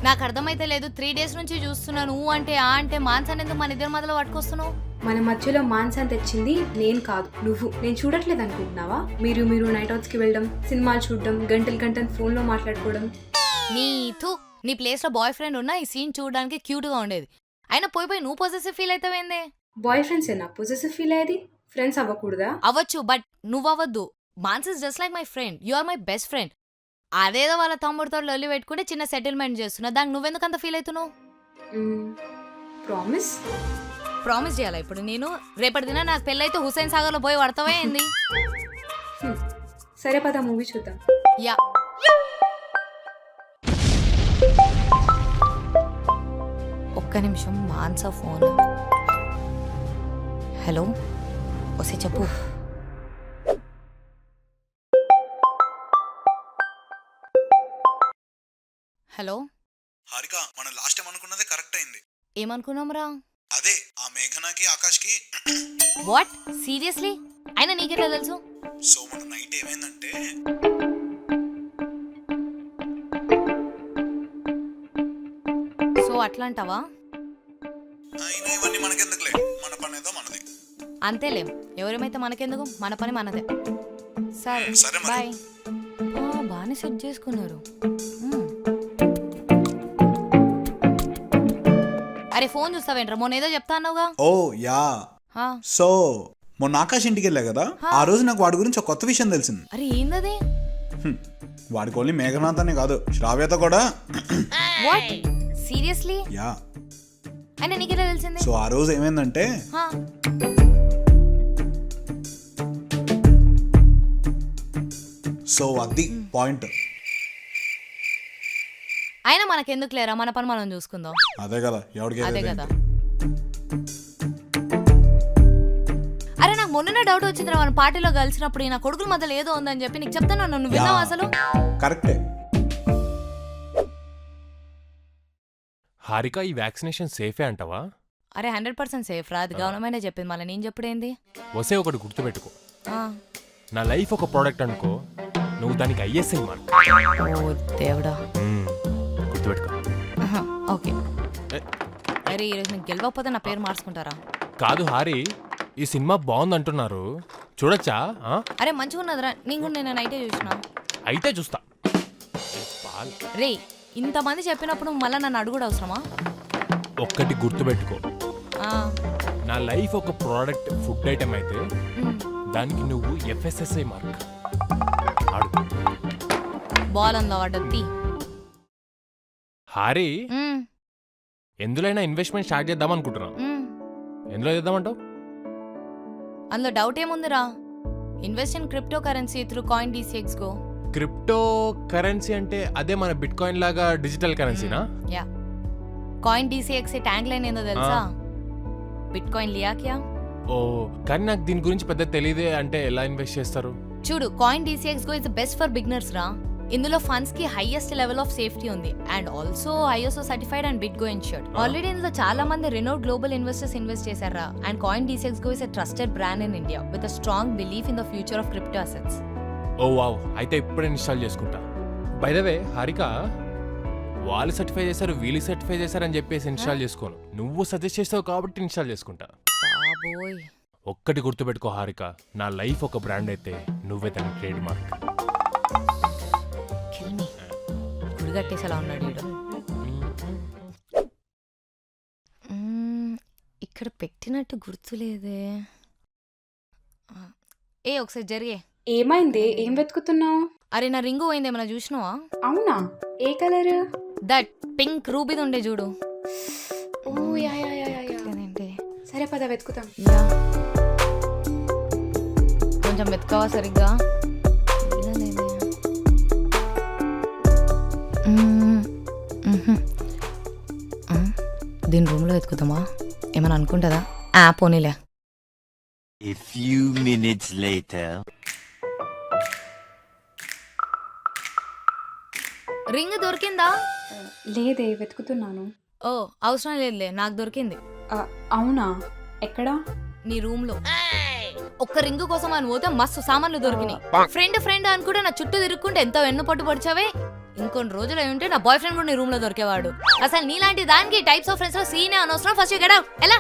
నాకు అర్థమైతే లేదు. 3 days నుంచి చూస్తున్నా. నువ్వు అంటే ఆ అంటే మాన్సాన్ ఎందుకు మన ఇద్దరి మధ్యలో పట్టుకొస్తున్నావు? మన మధ్యలో మాన్సాన్ తెచ్చింది నేను కాదు, నువ్వు. నేను చూడట్లేదు అనుకుంటున్నావా? మీరు నైట్ అవుట్స్కి వెళ్ళడం, సినిమాలు చూడడం, గంటలు ఫోన్లో మాట్లాడుకోవడం. నీ ప్లేస్ లో బాయ్ ఫ్రెండ్ ఉన్నా ఈ సీన్ చూడడానికి క్యూట్ గా ఉండేది. అయినా పోయి నువ్వు పొసెసివ్ ఫీల్ అవుతావేందే? బాయ్ ఫ్రెండ్స్ ఏనా పొసెసివ్ ఫీల్ అయ్యేది? ఫ్రెండ్స్ అవ్వకూడదా? అవ్వచ్చు, బట్ నువ్వు అవ్వద్దు. మాన్స్ is just like my friend. You are my best friend. అదేదో వాళ్ళ తమ్ముడితో లొల్లి పెట్టుకుంటే చిన్న సెటిల్మెంట్ చేస్తున్నా. దానికి నువ్వెందుకు అంత ఫీల్ అవుతున్నావు? ప్రామిస్ చేయాలా ఇప్పుడు నేను? రేపటి దిన నాకు పెళ్ళైతే హుస్సేన్ సాగర్ లో పోయి పడతావే ఏంది? సరే పద మూవీ చూద్దాం. యా. ఒక్క నిమిషం. మాన్సా ఫోన్. హలో, వస్తే చెప్పు. హలో హారిక, మనం లాస్ట్ టైం అనుకున్నదే కరెక్ట్ అయింది. ఏమనుకున్నాంరా? అదే ఆ మేఘనాకి ఆకాష్కి. వాట్? సీరియస్లీ? అయినా నీకెట్లా తెలుసు? సో మన నైట్ ఏమైందంటే సో అట్లా అంటావా? అయినా ఇవన్నీ మనకెందుకులే, మన పని ఏదో మనది. అంతేలేం, ఎవరేమైతే మనకెందుకు, మన పని మనదే. సరే మరి. బాయ్. బాగానే సెట్ చేసుకున్నారు. అరే ఫోన్ చూస్తావేంట్రా? మొన్న ఏదో చెప్తా అన్నావుగా. ఓ యా. సో మొన్న ఆకాష్ ఇంటికి వెళ్ళా కదా, ఆ రోజు నాకు వాడి గురించి ఒక కొత్త విషయం తెలిసింది. అరే ఏందది? వాడికి ఓన్లీ మేఘనాథ్ అనే కాదు, శ్రావ్యత కూడా. వాట్? సీరియస్లీ? యా. అయినా నీకెలా తెలిసింది? సో ఆ రోజు ఏమైందంటే సో అది పాయింట్. అయినా మనకెందుకు లేరా, మన పని మనం చూసుకుందాం. అదే కదా, ఎవరికి అదే కదా. అరే నాకు మొన్ననే డౌట్ వచ్చిందిరా, మన పార్టీలో కలిసినప్పుడు నా కొడుకుల మధ్యలో ఏదో ఉందని చెప్పి నీకు చెప్తాను. నువ్వు విన్నావు అసలు? కరెక్టే. హారిక, ఈ వ్యాక్సినేషన్ సేఫే అంటావా? అరే 100% సేఫ్ రా. అది గవర్నమెంటే చెప్పింది, మళ్ళీ నేను చెప్పుడేంది? వసే ఒకటి గుర్తుపెట్టుకో, నా లైఫ్ ఒక ప్రోడక్ట్ అనుకో, నువ్వు దానికి ఐఎస్ఐ మార్క్. ఓ దేవుడా. గుర్తుపెట్టుకో. ఓకే. అరే ఈరోజు నీకు గెలవకపోతే నా పేరు మార్చుకుంటారా? కాదు హారి, ఈ సినిమా బాగుంది అంటున్నారు, చూడొచ్చా? అరే మంచిగా ఉన్నదిరా. నేను నైటే చూసిన. అయితే చూస్తా. రే ఇంతమంది చెప్పినప్పుడు మళ్ళీ నన్ను అడుగుడు అవసరమా? ఒక్కటి గుర్తుపెట్టుకో, నా లైఫ్ ఒక ప్రోడక్ట్, ఫుడ్ ఐటమ్ అయితే దానికి నువ్వు ఎఫ్ఎస్ఎస్ఐ మార్క్. బాల్ అందా వాడద్ది. హారి, ఎందులోనైనా ఇన్వెస్ట్మెంట్ స్టార్ట్ చేద్దాం అనుకుంటున్నా. ఎందులో చేద్దామంటావు? అందులో డౌట్ ఏముందిరా? Invest in crypto currency through coin DCX go. Crypto currency అంటే అదే మన బిట్ కాయిన్ లాగా డిజిటల్ కరెన్సీనా? Yeah. Coin DCX tagline ఏందో తెలుసా? బిట్ కాయిన్ లియా క్యా? ఓ, కానీ నాకు దీని గురించి పెద్ద తెలియదే. అంటే ఎలా ఇన్వెస్ట్ చేస్తారు? చూడు, coin DCX Go is best for beginners రా. ఇందులో ఫండ్స్ కి హైయెస్ట్ లెవెల్ ఆఫ్ సేఫ్టీ ఉంది and also ISO certified and BitGo insured. Already ఇందులో చాలా మంది రినోడ్ గ్లోబల్ ఇన్వెస్టర్స్ ఇన్వెస్ట్ చేశారా. And coin DCX Go is a trusted brand in India with a strong belief in the future of crypto assets. Oh wow, అయితే ఇప్పుడే install చేసుకుంటా. By the way Harika, వాళ్ళు certify చేశారు, వీళ్ళు certify చేశారని చెప్పేసి install చేసుకోను. నువ్వు సజెస్ట్ చేస్తావు కాబట్టి ఇన్స్టాల్ చేసుకుంటా. బాబోయ్. ఒక్కటి గుర్తుపెట్టుకో హారిక, నా లైఫ్ ఒక బ్రాండ్ అయితే నువ్వే దాని ట్రేడ్ మార్క్. గుడిగట్టేసేలా ఉన్నాడు వీడు. ఇక్కడ పెట్టినట్టు గుర్తులేదే. ఒకసారి జరిగే. ఏమైంది? ఏం వెతుకుతున్నావు? అరే నా రింగు పోయింది, ఏమన్నా చూసినావా? అవునా? ఏ కలర్? దట్ పింక్ రూబీది ఉండే చూడు. ఓ యా. సరే పద వెతుకుతాం. కొంచెం వెతకవా సరిగ్గా? దీని రూమ్లో వెతుకుతామా? ఏమన్నా అనుకుంటుందా? పోనీలే. A few minutes later. Ring దొరికిందా? లేదే, వెతుకుతున్నాను. ఓ అవసరం లేదులే, నాకు దొరికింది. అవునా? ఎక్కడా? నీ రూమ్ లో. ఒక్క రింగు కోసం అని పోతే మస్తు సామాన్లు దొరికినాయి. ఫ్రెండ్ అనుకుంటే నా చుట్టూ తిరుక్కుంటే ఎంత వెన్ను పట్టు పడిచావే. ఇంకొన్ని రోజులు అయి ఉంటే నా బాయ్ ఫ్రెండ్ కూడా నీ రూమ్ లో దొరికేవాడు. అసలు నీలాంటి దానికి టైప్స్ ఆఫ్ ఫ్రెండ్స్ లో సీనే అనవసరం. First get out. ఎలా